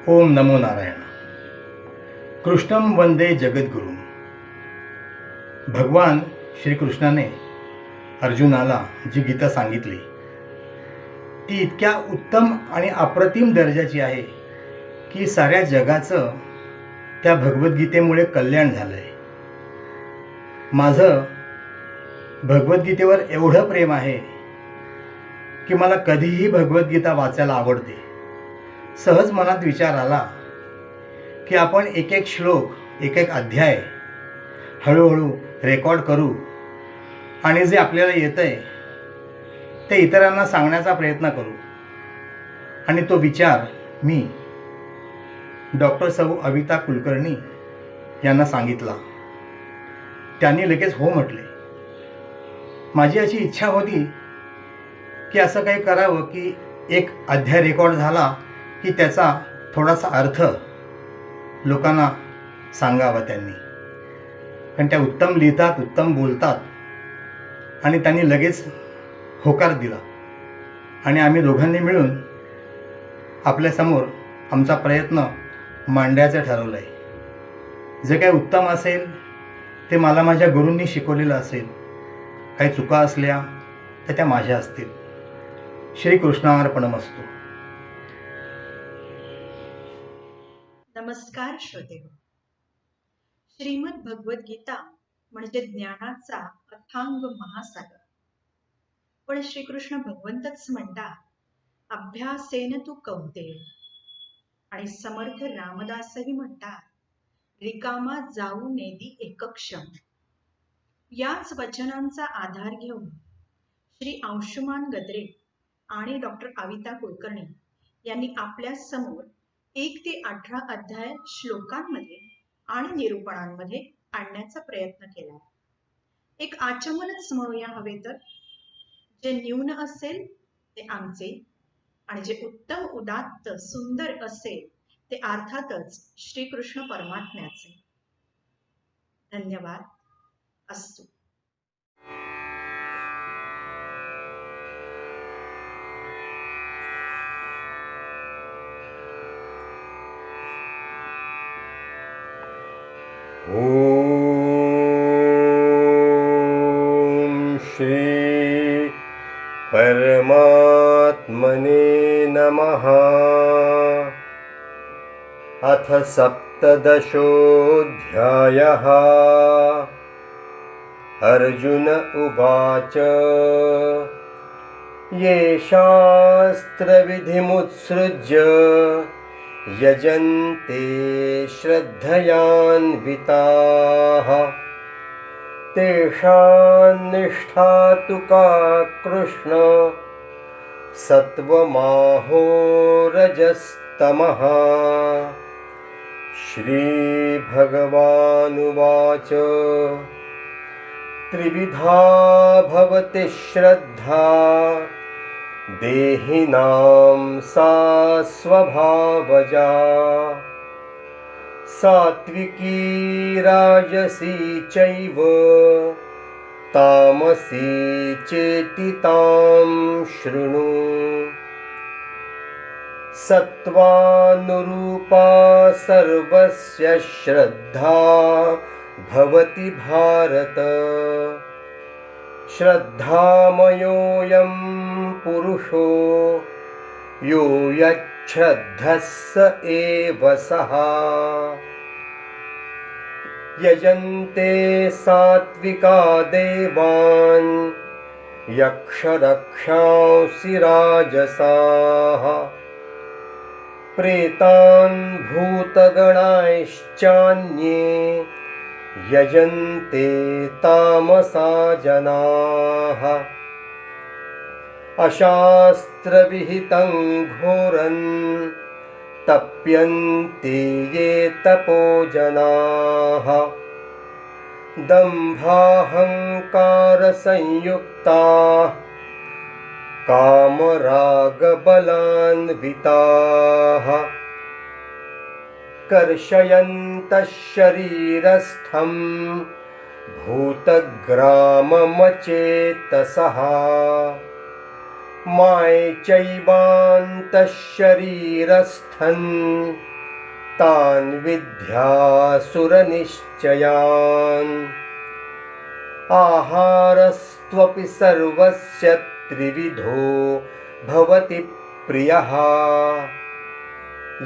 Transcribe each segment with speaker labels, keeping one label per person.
Speaker 1: ओम नमो नारायण. कृष्णम वंदे जगद्गुरु. भगवान श्रीकृष्णाने अर्जुनाला जी गीता सांगितली ती इतक्या उत्तम आणि अप्रतिम दर्जाची आहे की साऱ्या जगाचं त्या भगवद्गीतेमुळे कल्याण झालं आहे. माझं भगवद्गीतेवर एवढं प्रेम आहे की मला कधीही भगवद्गीता वाचायला आवडते. सहज मनात विचार आला की आपण एक एक श्लोक एक एक अध्याय हळूहळू रेकॉर्ड करू आणि जे आपल्याला येतं आहे ते इतरांना सांगण्याचा प्रयत्न करू. आणि तो विचार मी डॉक्टर सौ अविता कुलकर्णी यांना सांगितला. त्यांनी लगेच हो म्हटले. माझी अशी इच्छा होती की असं काही करावं की एक अध्याय रेकॉर्ड झाला की त्याचा थोडासा अर्थ लोकांना सांगावा त्यांनी. कारण त्या उत्तम लिहितात, उत्तम बोलतात आणि त्यांनी लगेच होकार दिला आणि आम्ही दोघांनी मिळून आपल्यासमोर आमचा प्रयत्न मांडायचं ठरवलं आहे. जे काही उत्तम असेल ते मला माझ्या गुरूंनी शिकवलेलं असेल. काही चुका असल्या तर त्या माझ्या असतील. श्रीकृष्णार्पणमस्तु.
Speaker 2: नमस्कार श्रोतेहो. श्रीमद भगवद्गीता म्हणजे ज्ञानाचा अथांग महासागर. पण श्रीकृष्ण भगवंतच म्हणतात, अभ्यासेन तू कौंतेय. आणि समर्थ रामदासही म्हणतात, रिकामा जाऊ नेदी एकक्षम. याच वचनांचा आधार घेऊन श्री अंशुमान गद्रे आणि डॉक्टर अविता कुलकर्णी यांनी आपल्या समोर 1 ते 18 अध्याय श्लोकांमध्ये आणि निरूपणांमध्ये आणण्याचा प्रयत्न केला. एक आचमनच म्हणूया हवे तर. जे न्यून असेल ते आमचे आणि जे उत्तम उदात्त सुंदर असेल ते अर्थातच श्रीकृष्ण परमात्म्याचे. धन्यवाद. अस्तु.
Speaker 3: ओम श्री परमात्मने नमः. अथ सप्तदशोऽध्यायः. अर्जुन उवाच ये शास्त्रविधिमुत्सृज्य यजन्ते श्रद्धयान्विताः तेषां निष्ठा तु का कृष्ण सत्त्वमाहो रजस्तमः. श्रीभगवानुवाच त्रिविधा भवति श्रद्धा देहिनां सा स्वभावजा. सात्विकी राजसी चैव तामसी चेति तां शृणु. सत्त्वानुरूपा सर्वस्य श्रद्धा भवति भारत. श्रद्धामयोऽयं पुरुषो यो यच्छ्रद्धः स एव सः. यजन्ते सात्विका देवान् यक्षरक्षांसि राजसाः. प्रेतान् भूतगणांश्चान्ये यजन्ते तामसा जनाः. अशास्त्रविहितं घोरं तप्यन्ते ये तपो जनाः. दम्भाहंकारसंयुक्ताः कामरागबलान्विताः. कर्षयन्तः शरीरस्थं भूतग्राममचेतसः. मायचैवान्तः शरीरस्थं तान् विद्यासुरनिश्चयान्। आहारस्त्वपि सर्वस्य त्रिविधो भवति प्रियः।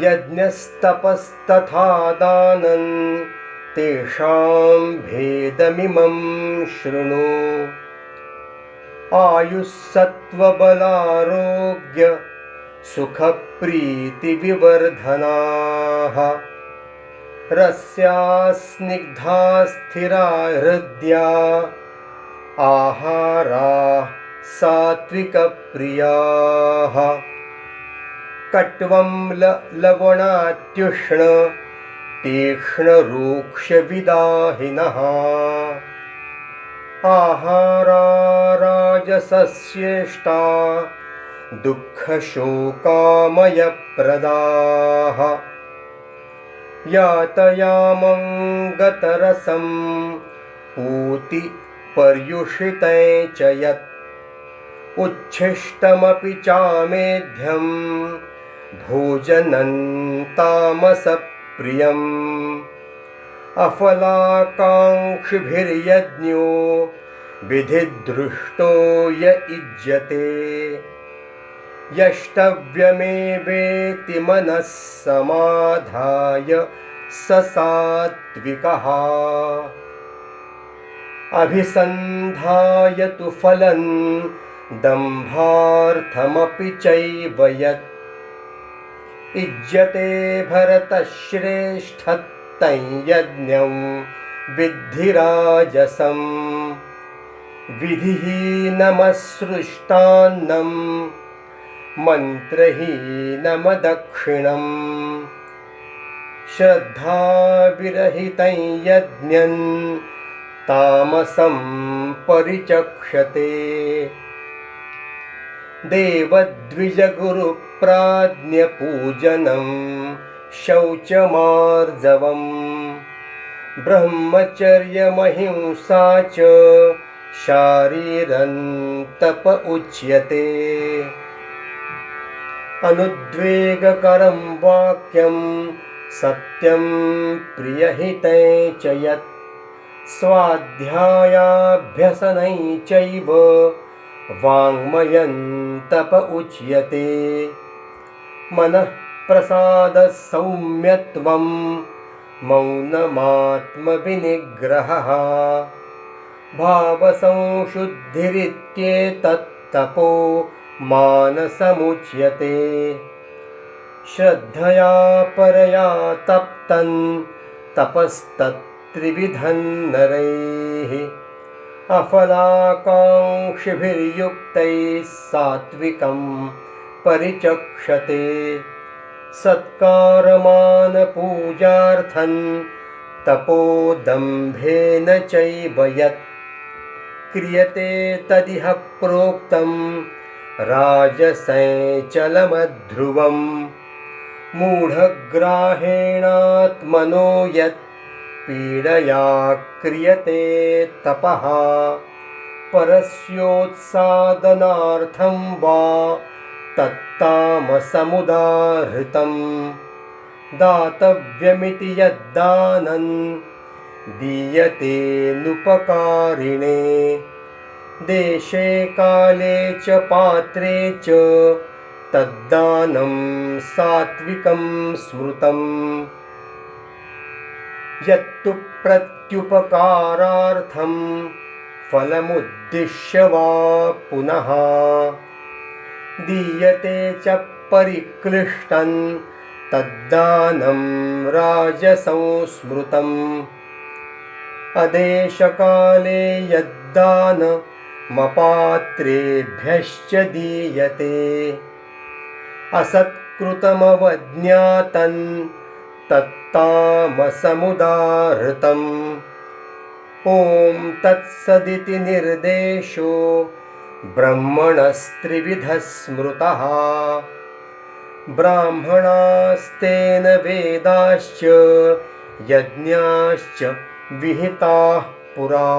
Speaker 3: यज्ञस्तपस्तथा दानं तेषां भेदमिमं शृणु। आयुस्सत्त्वबलारोग्य सुखप्रीतिविवर्धनाः। रस्या स्निग्धा स्थिरा हृद्या आहाराः सात्विकप्रियाः। कट्वं लवणात्युष्ण तीक्ष्णरूक्षविदाहिनः। आहारा राजसस्येष्टा दुःखशोकामयप्रदाः। यातयामं गतरसं पूतिपर्युषितं च यत्। उच्छिष्टमपि चामेध्यं भोजनं तामसप्रियम्। अफलाकाङ्क्षिभिर्यज्ञो विधिदृष्टो य युज्यते। यष्टव्यमेवेति मनः समाधाय स सात्विकः। अभिसन्धाय तु फलं दम्भार्थमपि चैव यत्। युज्यते भरतश्रेष्ठतं यज्ञं विद्धि राजसं। विधिहीनमसृष्टान्नं मन्त्रहीनमदक्षिणम्। श्रद्धाविरहितं यज्ञं तामसं परिचक्षते। देवद्विजगुरुप्राज्ञपूजनं शौचमार्जवम्। ब्रह्मचर्यमहिंसा च शारीरं तप उच्यते। अनुद्वेगकरं वाक्यं सत्यं प्रियहितं च यत्। स्वाध्यायाभ्यसनं चैव वाङ्मयं तप उच्यते। मनः प्रसादः सौम्यत्वं मौनमात्मविनिग्रहः। भावसंशुद्धिरित्येतत्तपो मानसमुच्यते। श्रद्धया परया तप्तं तपस्तत्त्रिविधं नरैः। अफलाकाङ्क्षिभिर्युक्तैः सात्विकं परिचक्षते। सत्कारमानपूजार्थं तपोदम्भेन चैव यत्। क्रियते तदिह प्रोक्तं राजसञ्चलमध्रुवम्। मूढग्राहेणात्मनो यत् पीडया क्रियते तपः। परस्योत्सादनार्थं वा तत्तामसमुदाहृतम्। दातव्यमिति यद्दानं दीयतेऽनुपकारिणे। देशे काले च पात्रे च तद्दानं सात्विकं स्मृतम्। यत्तु प्रत्युपकारार्थं फलमुद्दिश्य वा पुनः। दीयते च परिक्लिष्टं तद्दानं राजसंस्मृतम्। अदेशकाले यद्दानमपात्रेभ्यश्च दीयते। असत्कृतमवज्ञातं तत्तामसमुदाहृतम्। ॐ तत्सदिति निर्देशो ब्रह्मणस्त्रिविधः स्मृतः। ब्राह्मणास्तेन वेदाश्च यज्ञाश्च विहिताः पुरा।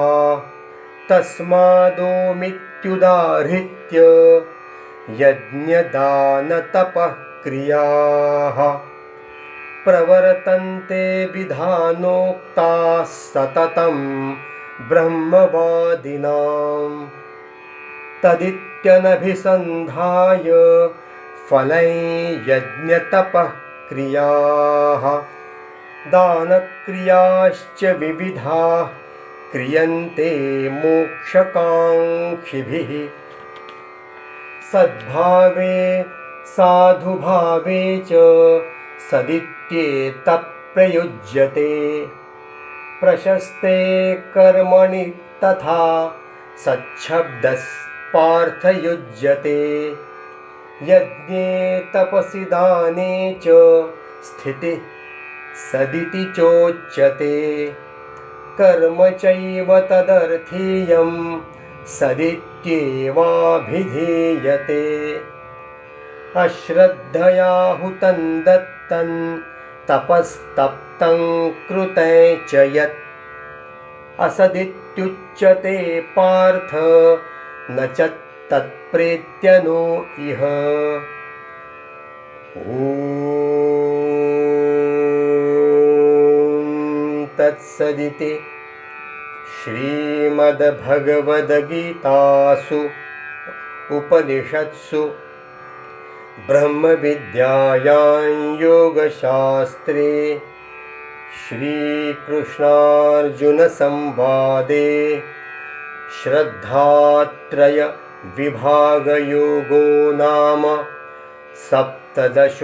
Speaker 3: तस्मादोमित्युदाहृत्य यज्ञदानतपः क्रियाः। प्रवर्तन्ते विधानोक्ताः सततं ब्रह्मवादिनां तदित्यनभिसन्धाय फलै यज्ञतपः क्रियाः दानक्रियाश्च विविधाः क्रियन्ते मोक्षकाङ्क्षिभिः सद्भावे साधुभावे च सदित्येतत्प्रयुज्यते प्रशस्ते कर्मणि तथा सच्छब्दस्पार्थयुज्यते यज्ञे तपसि दाने च स्थितिः सदिति चोच्यते कर्म चैव तदर्थीयं सदित्येवाभिधीयते अश्रद्धया हुतं दत्तं तपस्तप्तं कृतं च यत् असदित्युच्यते पार्थ न च तत्प्रेत्यनो इह ॐ तत्सदिति श्रीमद्भगवद्गीतासु उपनिषत्सु ब्रह्मविद्यायां योगशास्त्रे श्रीकृष्णार्जुनसंवादे श्रद्धात्रयविभागयोगो नाम सप्तदशोऽध्यायः।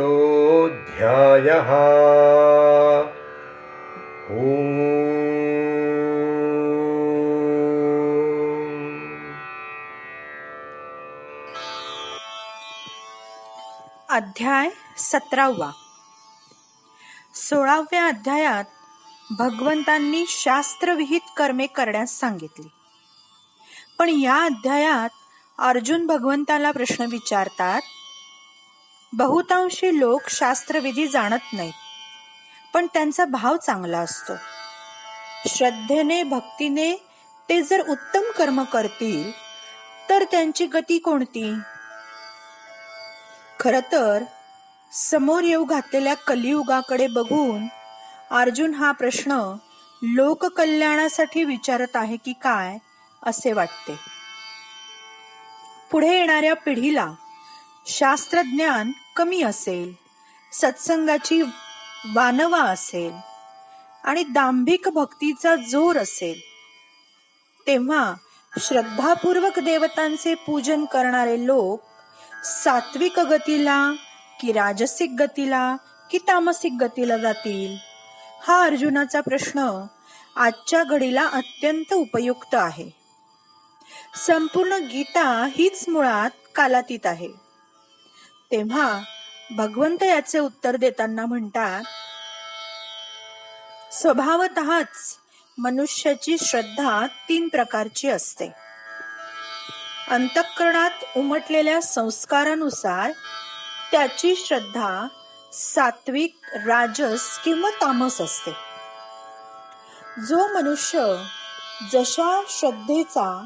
Speaker 2: अध्याय 17. 16व्या अध्यायात भगवंतांनी शास्त्रविहित कर्मे करण्यास सांगितली. पण या अध्यायात अर्जुन भगवंताला प्रश्न विचारतात. बहुतांशी लोक शास्त्रविधी जाणत नाहीत, पण त्यांचा भाव चांगला असतो. श्रद्धेने भक्तीने ते जर उत्तम कर्म करतील तर त्यांची गती कोणती? खरं तर समोर येऊ घातलेल्या कलियुगाकडे बघून अर्जुन हा प्रश्न लोककल्याणासाठी विचारत आहे की काय असे वाटते. पुढे येणाऱ्या पिढीला शास्त्रज्ञान कमी असेल, सत्संगाची वानवा असेल आणि दांभिक भक्तीचा जोर असेल, तेव्हा श्रद्धापूर्वक देवतांचे पूजन करणारे लोक सात्विक गतीला की राजसिक गतीला की तामसिक गतीला जातील? हा अर्जुनाचा प्रश्न आजच्या घडीला अत्यंत उपयुक्त आहे. संपूर्ण गीता हीच मुळात कालातीत आहे. तेव्हा भगवंत याचे उत्तर देताना म्हणतात, स्वभावतःच मनुष्याची श्रद्धा 3 प्रकारची असते. अंतःकरणात उमटलेल्या संस्कारानुसार त्याची श्रद्धा सात्विक, राजस किंवा तामस असते. जो मनुष्य जशा श्रद्धेचा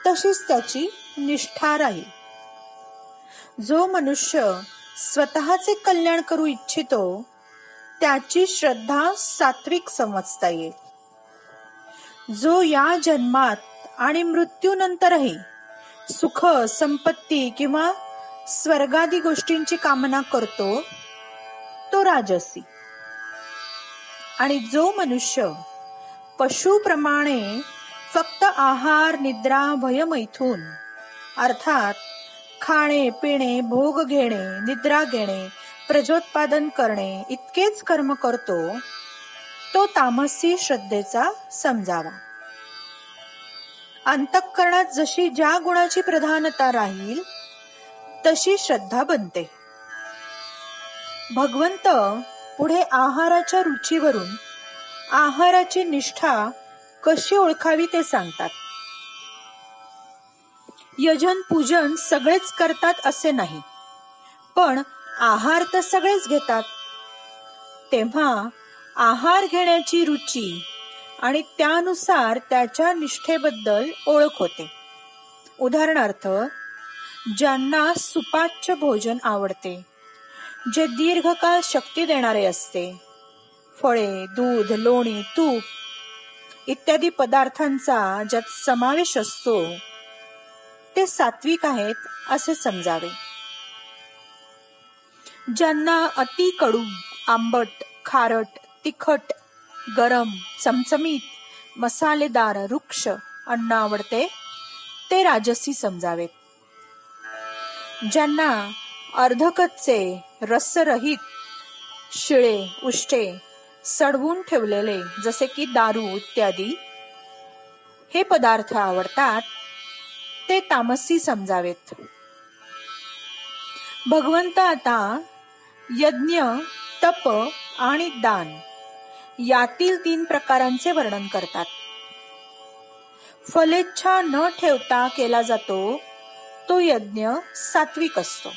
Speaker 2: तशीच त्याची निष्ठा राहील. जो मनुष्य स्वतःचे कल्याण करू इच्छितो त्याची श्रद्धा सात्विक समजता येईल. जो या जन्मात आणि मृत्यूनंतरही सुख, संपत्ती किंवा स्वर्गादी गोष्टींची कामना करतो तो राजसी. आणि जो मनुष्य पशुप्रमाणे फक्त आहार, निद्रा, भयमैथून अर्थात खाणे, पिणे, भोग घेणे, निद्रा घेणे, प्रजोत्पादन करणे इतकेच कर्म करतो तो तामसी श्रद्धेचा समजावा. अंतःकरणात जशी ज्या गुणाची प्रधानता राहील तशी श्रद्धा बनते. भगवंत पुढे आहाराच्या रुचीवरून आहाराची निष्ठा कशी ओळखावी ते सांगतात. यजन पूजन सगळेच करतात असे नाही, पण आहार तर सगळेच घेतात. तेव्हा आहार घेण्याची रुची आणि त्यानुसार त्याच्या निष्ठेबद्दल ओळख होते. उदाहरणार्थ, ज्यांना सुपाच्य भोजन आवडते, जे दीर्घकाळ शक्ती देणारे असते. फळे, दूध, लोणी, तूप इत्यादी पदार्थांचा ज्यात समावेश असतो ते सात्विक आहेत असे समजावे. ज्यांना अति कडू, आंबट, खारट, तिखट, गरम, चमचमीत, मसालेदार, रुक्ष अन्न आवडते ते राजसी समजावेत. ज्यांना अर्धकच्चे, रसरहित, शिळे, उष्टे, सडवून ठेवलेले जसे की दारू इत्यादी हे पदार्थ आवडतात ते तामसी समजावेत. भगवंत आता यज्ञ, तप आणि दान यातील 3 प्रकारांचे वर्णन करतात. फलेच्छा न ठेवता केला जातो तो यज्ञ सात्विक असतो.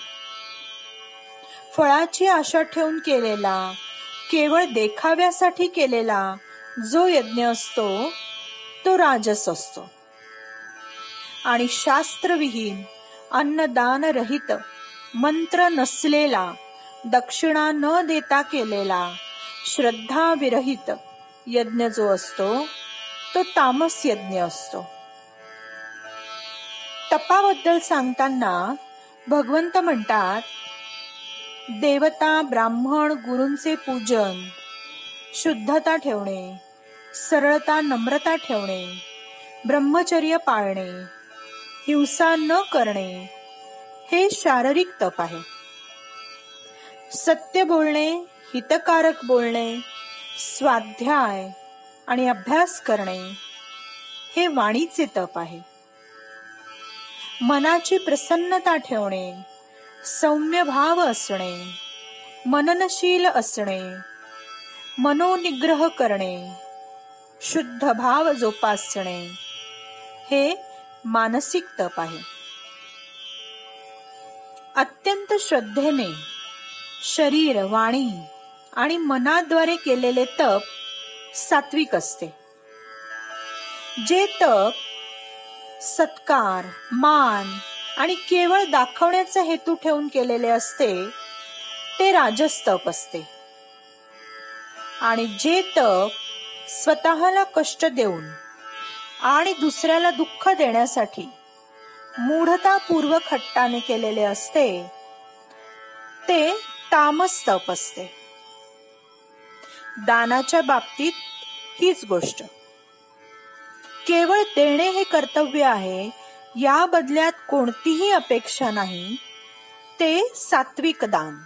Speaker 2: फळाची आशा ठेवून केलेला, केवळ देखाव्यासाठी केलेला जो यज्ञ असतो तो राजस असतो. आणि शास्त्रविहीन, अन्नदान रहित, मंत्र नसलेला, दक्षिणा न देता केलेला, श्रद्धा विरहित यज्ञ जो असतो तो तामस यज्ञ असतो. तपाबद्दल सांगताना भगवंत म्हणतात, देवता, ब्राह्मण, गुरूंचे पूजन, शुद्धता ठेवणे, सरळता, नम्रता ठेवणे, ब्रह्मचर्य पाळणे, हिंसा न करणे हे शारीरिक तप आहे. सत्य बोलणे, हितकारक बोलणे, स्वाध्याय आणि अभ्यास करणे हे वाणीचे तप आहे. मनाची प्रसन्नता ठेवणे, सौम्य भाव असणे, मननशील असणे, मनोनिग्रह करणे, शुद्ध भाव जोपासणे हे मानसिक तप आहे. अत्यंत श्रद्धेने शरीर, वाणी आणि मनाद्वारे केलेले तप सात्विक असते. जे तप सत्कार, मान आणि केवळ दाखवण्याचा हेतू ठेवून केलेले असते ते राजस तप असते. आणि जे तप स्वतःला कष्ट देऊन आणि दुसऱ्याला दुःख देण्यासाठी मूढतापूर्वक हट्टाने केलेले असते ते तामस तप असते. दानाच्या बाबतीत हीच गोष्ट. केवळ देणे हे कर्तव्य आहे, या बदल्यात कोणतीही अपेक्षा नाही, ते सात्विक दान.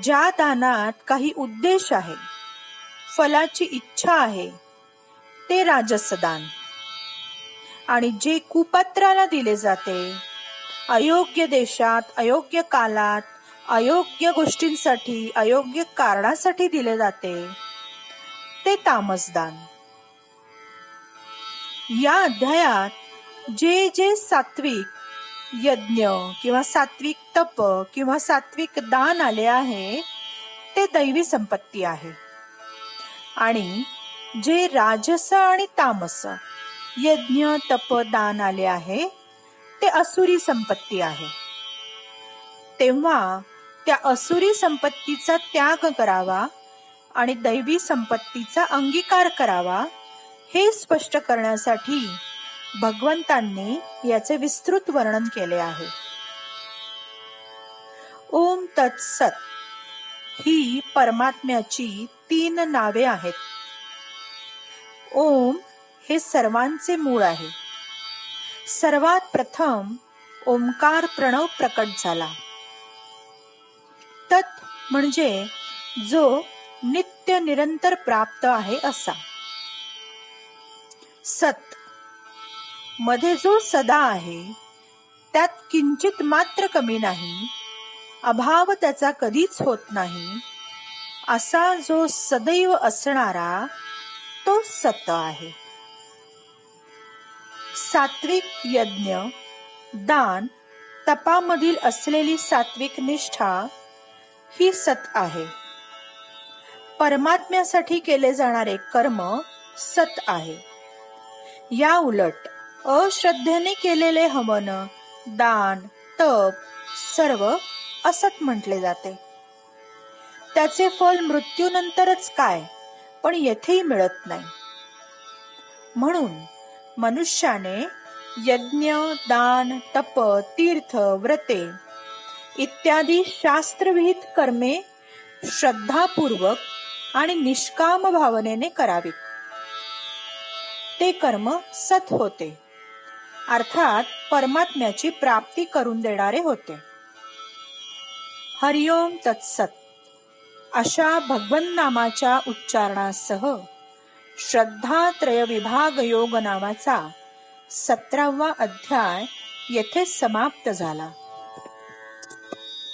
Speaker 2: ज्या दानात काही उद्देश आहे, फलाची इच्छा आहे, ते राजस दान. आणि जे कुपात्राला दिले जाते, अयोग्य देशात, अयोग्य कालात, अयोग्य गोष्टींसाठी, अयोग्य कारणासाठी दिले जाते ते तामस दान. या अध्यायात जे जे सात्विक यज्ञ किंवा सात्विक तप किंवा सात्विक दान आले आहे ते दैवी संपत्ती आहे. आणि जे राजस आणि तामस यज्ञ, तप, दान आले आहे ते असुरी संपत्ती आहे. तेव्हा त्या असुरी संपत्तीचा त्याग करावा आणि दैवी संपत्तीचा अंगीकार करावा हे स्पष्ट करण्यासाठी भगवंतांनी याचे विस्तृत वर्णन केले आहे. ओम तत्सत ही परमात्म्याची 3 नावे आहेत. ओम हे सर्वांचे मूळ आहे. सर्वात प्रथम ओंकार प्रणव प्रकट झाला. तत् म्हणजे जो नित्य निरंतर प्राप्त आहे असा. सत मध्ये जो सदा आहे, त्यात किंचित मात्र कमी नाही, अभाव त्याचा कधीच होत नाही, असा जो सदैव असणारा तो सत आहे. सात्विक यज्ञ, दान, तपामधील असलेली सात्विक निष्ठा ही सत आहे. परमात्म्यासाठी केले जाणारे कर्म सत आहे. या उलट अश्रद्धेने केलेले हवन, दान, तप सर्व असत म्हटले जाते. त्याचे फळ मृत्यूनंतरच काय, पण येथेही मिळत नाही. म्हणून मनुष्याने यज्ञ, दान, तप, तीर्थ, व्रते इत्यादी शास्त्रविहित कर्मे श्रद्धापूर्वक आणि निष्काम भावनेने करावीत. ते कर्म सत होते, अर्थात परमात्म्याची प्राप्ती करून देणारे होते. हरिओम तत्सत. अशा भगवन नामाच्या उच्चारणासह श्रद्धात्रय विभाग योग नावाचा 17वा अध्याय येथे समाप्त झाला.